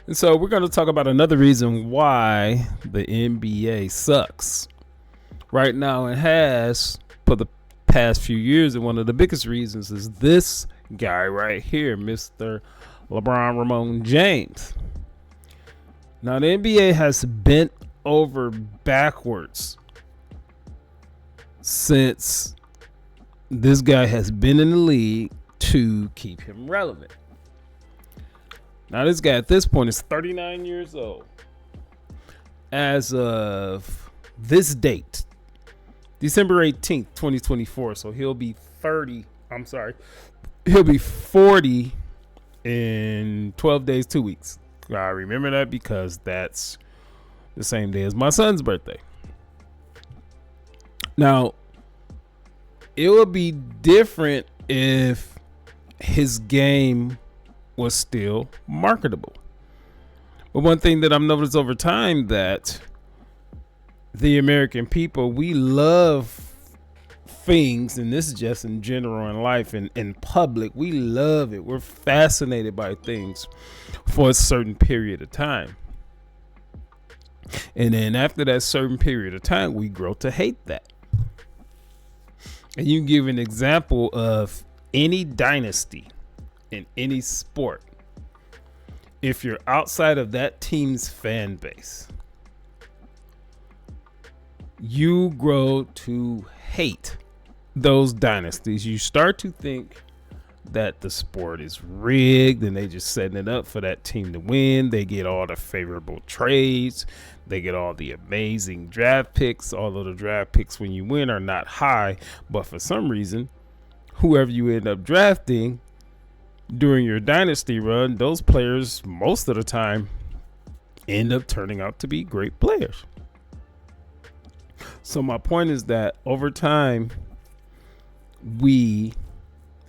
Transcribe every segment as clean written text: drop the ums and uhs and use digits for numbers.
And so we're going to talk about another reason why the NBA sucks. Right now it has for the past few years, and one of the biggest reasons is this guy right here, Mr. LeBron James. Now the NBA has bent over backwards since this guy has been in the league to keep him relevant. Now this guy at this point is 39 years old. As of this date, December 18th, 2024. So he'll be 30. I'm sorry. He'll be 40 in 12 days, 2 weeks. I remember that because that's the same day as my son's birthday. Now, it would be different if his game was still marketable. But one thing that I've noticed over time that the American people, we love things, and this is just in general in life and in public, we love it. We're fascinated by things for a certain period of time. And then after that certain period of time, we grow to hate that. And you can give an example of any dynasty in any sport. If you're outside of that team's fan base, you grow to hate those dynasties. You start to think that the sport is rigged and they just setting it up for that team to win. They get all the favorable trades. They get all the amazing draft picks. Although the draft picks when you win are not high, but for some reason, whoever you end up drafting during your dynasty run, those players most of the time end up turning out to be great players. So my point is that over time, we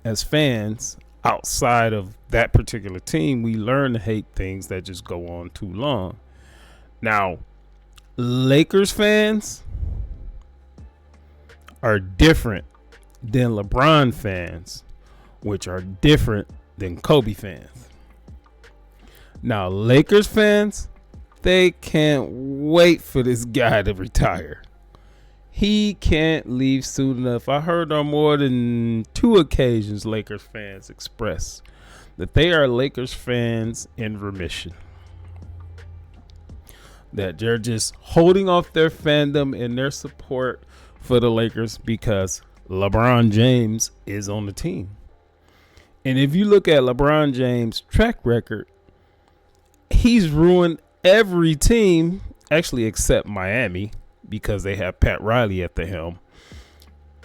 as fans outside of that particular team, we learn to hate things that just go on too long. Now, Lakers fans are different than LeBron fans, which are different than Kobe fans. Now, Lakers fans, they can't wait for this guy to retire. He can't leave soon enough. I heard on more than 2 occasions Lakers fans express that they are Lakers fans in remission. That they're just holding off their fandom and their support for the Lakers because LeBron James is on the team. And if you look at LeBron James' track record, he's ruined every team, actually except Miami, because they have Pat Riley at the helm.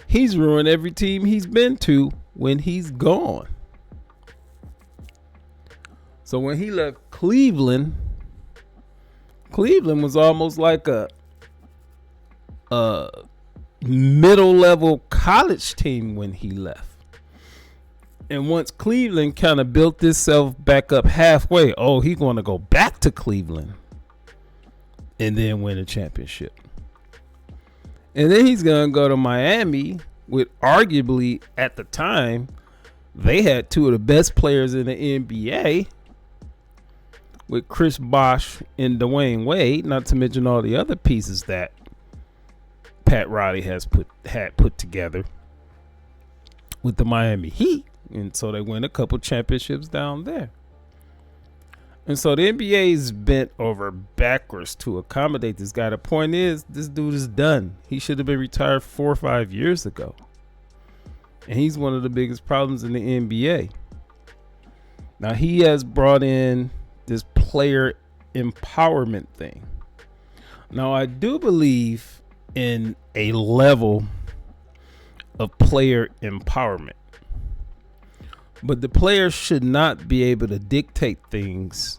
He's ruined every team he's been to when he's gone. So when he left Cleveland was almost like a middle level college team when he left. And once Cleveland kind of built itself back up halfway, he's going to go back to Cleveland and then win a championship. And then he's going to go to Miami with arguably, at the time, they had 2 of the best players in the NBA with Chris Bosh and Dwayne Wade, not to mention all the other pieces that Pat Riley had put together with the Miami Heat. And so they win a couple championships down there. And so the NBA's bent over backwards to accommodate this guy. The point is, this dude is done. He should have been retired 4 or 5 years ago. And he's one of the biggest problems in the NBA. Now, he has brought in this player empowerment thing. Now, I do believe in a level of player empowerment. But the players should not be able to dictate things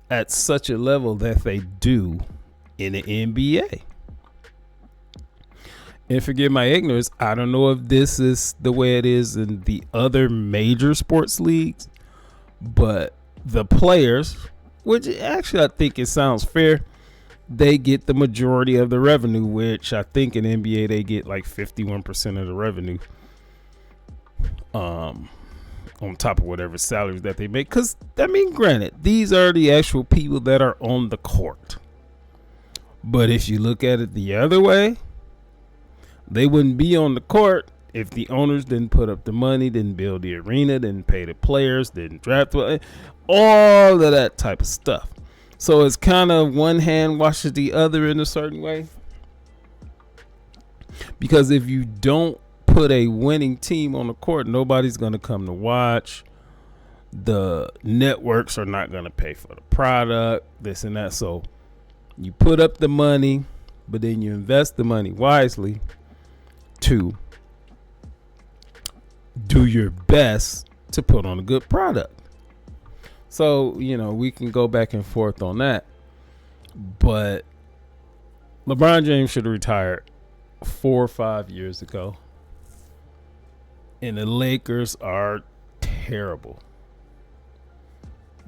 at such a level that they do in the NBA. And forgive my ignorance, I don't know if this is the way it is in the other major sports leagues, but the players, which actually I think it sounds fair, they get the majority of the revenue, which I think in NBA they get like 51% of the revenue. on top of whatever salaries that they make. Because, I mean, granted, these are the actual people that are on the court. But if you look at it the other way, they wouldn't be on the court if the owners didn't put up the money, didn't build the arena, didn't pay the players, didn't draft, all of that type of stuff. So it's kind of one hand washes the other in a certain way. Because if you don't put a winning team on the court, nobody's going to come to watch. The networks are not going to pay for the product, this and that. So you put up the money, but then you invest the money wisely to do your best to put on a good product. So, we can go back and forth on that. But LeBron James should have retired 4 or 5 years ago. And the Lakers are terrible.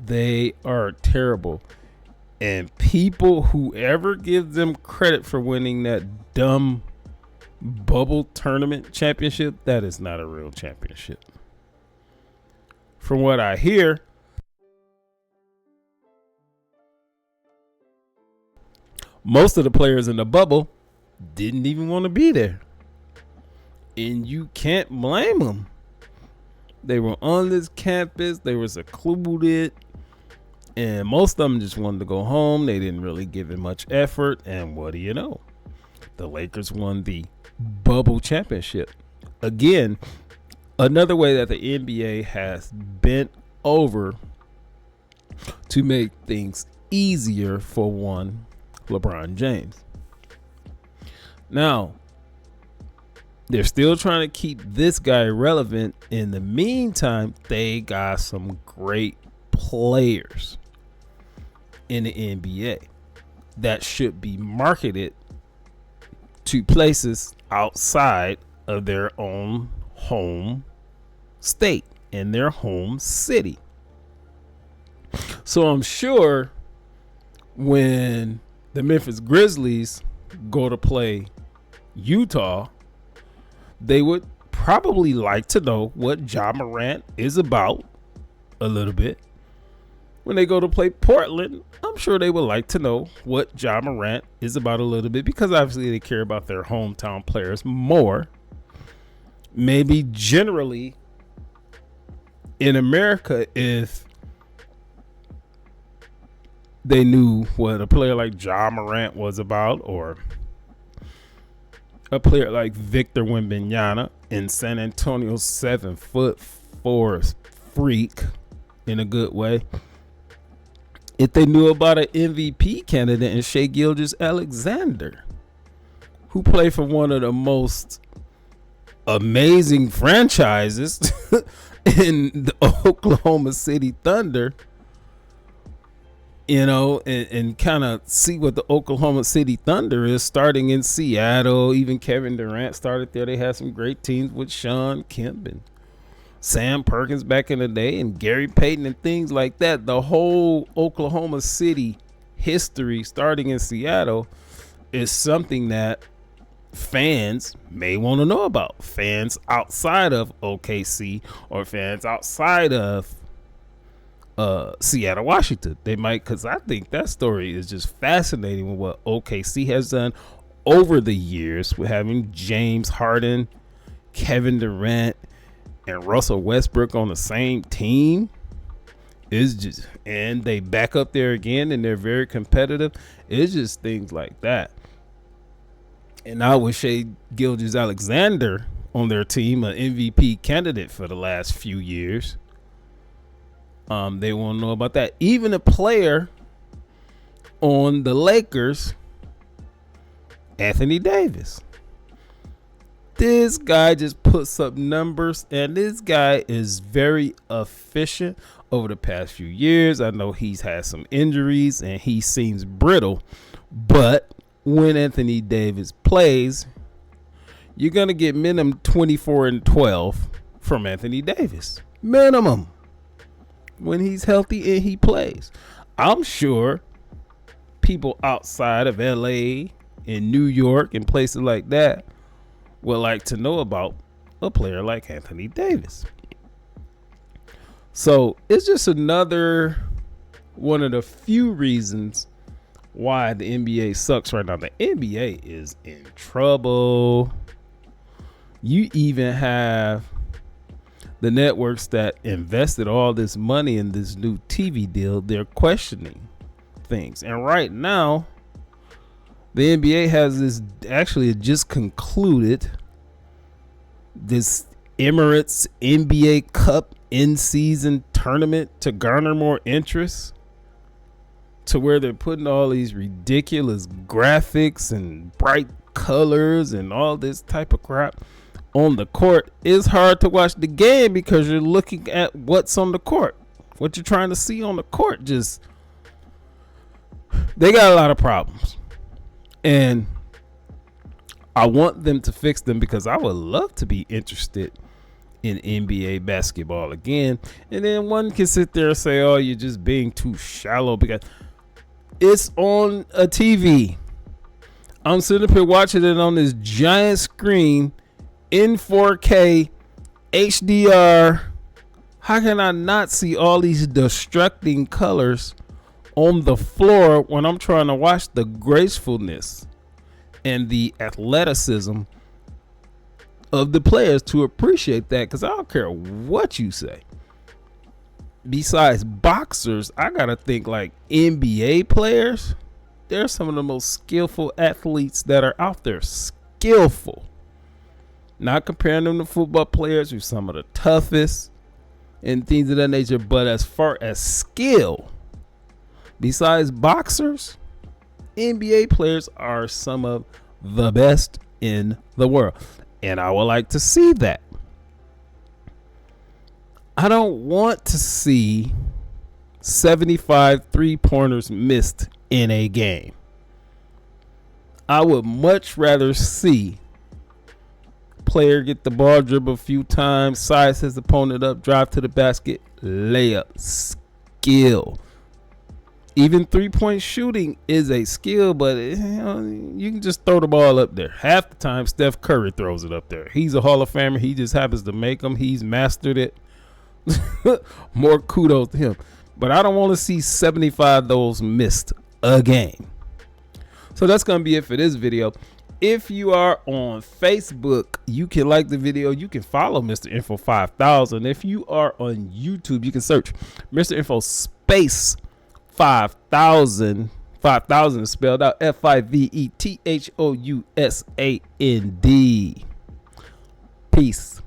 They are terrible. And people, whoever gives them credit for winning that dumb bubble tournament championship, that is not a real championship. From what I hear, most of the players in the bubble didn't even want to be there. And you can't blame them. They were on this campus. They were secluded. And most of them just wanted to go home. They didn't really give it much effort. And what do you know? The Lakers won the bubble championship. Again, another way that the NBA has bent over to make things easier for one LeBron James. Now, they're still trying to keep this guy relevant. In the meantime, they got some great players in the NBA that should be marketed to places outside of their own home state and their home city. So I'm sure when the Memphis Grizzlies go to play Utah, they would probably like to know what Ja Morant is about a little bit. When they go to play Portland, I'm sure they would like to know what Ja Morant is about a little bit, because obviously they care about their hometown players more. Maybe generally in America, if they knew what a player like Ja Morant was about, or a player like Victor Wembanyama in San Antonio, 7'4" freak in a good way. If they knew about an MVP candidate in Shai Gilgeous-Alexander, who played for one of the most amazing franchises in the Oklahoma City Thunder, and kind of see what the Oklahoma City Thunder is, starting in Seattle. Even Kevin Durant started there. They had some great teams with Sean Kemp and Sam Perkins back in the day, and Gary Payton and things like that. The whole Oklahoma City history, starting in Seattle, is something that fans may want to know about. Fans outside of OKC or fans outside of Seattle, Washington, they might, because I think that story is just fascinating with what OKC has done over the years, with having James Harden, Kevin Durant, and Russell Westbrook on the same team. Is just, and they back up there again, and they're very competitive. It's just things like that. And now with Shai Gilgeous-Alexander on their team, an MVP candidate for the last few years, they want to know about that. Even a player on the Lakers, Anthony Davis. This guy just puts up numbers, and this guy is very efficient over the past few years. I know he's had some injuries and he seems brittle, but when Anthony Davis plays, you're going to get minimum 24 and 12 from Anthony Davis. Minimum. When he's healthy and he plays. I'm sure people outside of LA and New York and places like that would like to know about a player like Anthony Davis. So it's just another one of the few reasons why the NBA sucks right now. The NBA is in trouble. You even have the networks that invested all this money in this new TV deal. They're questioning things. And right now, the NBA has this, actually it just concluded this Emirates NBA Cup in-season tournament to garner more interest, to where they're putting all these ridiculous graphics and bright colors and all this type of crap on the court. It's hard to watch the game because you're looking at what's on the court. What you're trying to see on the court, just, they got a lot of problems. And I want them to fix them because I would love to be interested in NBA basketball again. And then one can sit there and say, oh, you're just being too shallow, because it's on a TV. I'm sitting up here watching it on this giant screen in 4K HDR. How can I not see all these distracting colors on the floor when I'm trying to watch the gracefulness and the athleticism of the players, to appreciate that? Because I don't care what you say. Besides boxers, I gotta think like NBA players. They're some of the most skillful athletes that are out there. Skillful. Not comparing them to football players, who's some of the toughest and things of that nature. But as far as skill, besides boxers, NBA players are some of the best in the world. And I would like to see that. I don't want to see 75 3-pointers missed in a game. I would much rather see player get the ball, dribble a few times, size his opponent up, drive to the basket, layup. Skill. Even 3-point shooting is a skill, but you can just throw the ball up there. Half the time, Steph Curry throws it up there. He's a Hall of Famer. He just happens to make them. He's mastered it. More kudos to him. But I don't want to see 75 of those missed a game. So that's going to be it for this video. If you are on Facebook, you can like the video. You can follow Mr. Info 5000. If you are on YouTube, you can search Mr. Info space 5000. 5000 is spelled out FIVETHOUSAND. Peace.